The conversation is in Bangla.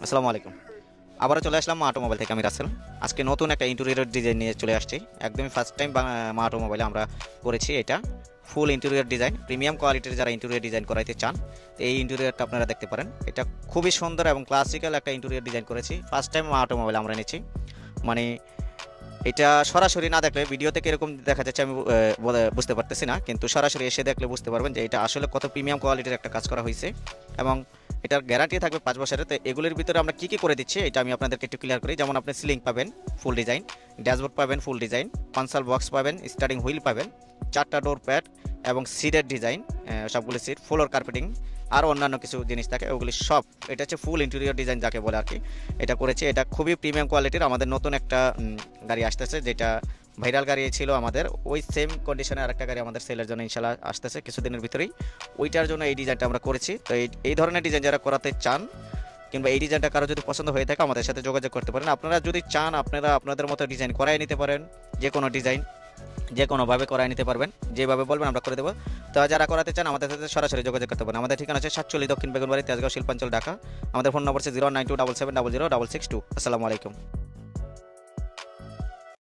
আসসালামু আলাইকুম। আবারও চলে আসলাম মা অটোমোবাইল থেকে, আমি রাসেল। আজকে নতুন একটা ইন্টেরিয়র ডিজাইন নিয়ে চলে আসছি। একদমই ফার্স্ট টাইম মা অটোমোবাইলে আমরা করেছি এটা। ফুল ইন্টেরিয়র ডিজাইন, প্রিমিয়াম কোয়ালিটির যারা ইন্টেরিয়র ডিজাইন করাইতে চান, এই ইন্টেরিয়রটা আপনারা দেখতে পারেন। এটা খুবই সুন্দর এবং ক্লাসিক্যাল একটা ইন্টেরিয়র ডিজাইন করেছি। ফার্স্ট টাইম মা অটোমোবাইল আমরা নিচ্ছি। মানে এটা সরাসরি না দেখলে ভিডিওতে কীরকম দেখা যাচ্ছে আমি বুঝতে পারতেছি না, কিন্তু সরাসরি এসে দেখলে বুঝতে পারবেন যে এটা আসলে কত প্রিমিয়াম কোয়ালিটির একটা কাজ করা হয়েছে। এবং এটার গ্যারান্টি থাকবে 5 বছরের। তো এগুলোর ভিতরে আমরা কী কী করে দিচ্ছি এটা আমি আপনাদেরকে একটু ক্লিয়ার করি। যেমন আপনি সিলিং পাবেন ফুল ডিজাইন, ড্যাশবোর্ড পাবেন ফুল ডিজাইন, কনসোল বক্স পাবেন, স্টার্টিং হুইল পাবেন, 4টা ডোর প্যাড এবং সিটের ডিজাইন, সবগুলো সিট, ফ্লোর কার্পেটিং আর অন্যান্য কিছু জিনিস থাকে, ওগুলি সব। এটা হচ্ছে ফুল ইন্টেরিয়র ডিজাইন যাকে বলে আর কি। এটা করেছে, এটা খুবই প্রিমিয়াম কোয়ালিটির। আমাদের নতুন একটা গাড়ি আসতেছে, যেটা ভাইরাল গাড়ি ছিল আমাদের, ওই সেম কন্ডিশনে আরেকটা গাড়ি আমাদের সেলের জন্য ইনশাল্লাহ আসতেছে কিছুদিনের ভিতরেই। ওইটার জন্য এই ডিজাইনটা আমরা করেছি। তো এই ধরনের ডিজাইন যারা করাতে চান, কিংবা এই ডিজাইনটা কারো যদি পছন্দ হয়ে থাকে আমাদের সাথে যোগাযোগ করতে পারেন। আপনারা যদি চান আপনারা আপনাদের মতো ডিজাইন করাই নিতে পারেন। যে কোনো ডিজাইন যে কোনোভাবে করাই নিতে পারবেন, যেভাবে বলবেন আমরা করে দেবো। তো যারা করাতে চান আমাদের সাথে সরাসরি যোগাযোগ করতে পারেন। আমাদের ঠিকানা আছে 47 দক্ষিণ বেগুনবাড়ি, তেজগাঁও, শিল্পাঞ্চল, ঢাকা। আমাদের ফোন নম্বর হচ্ছে 09277000662। আসসালামু আলাইকুম।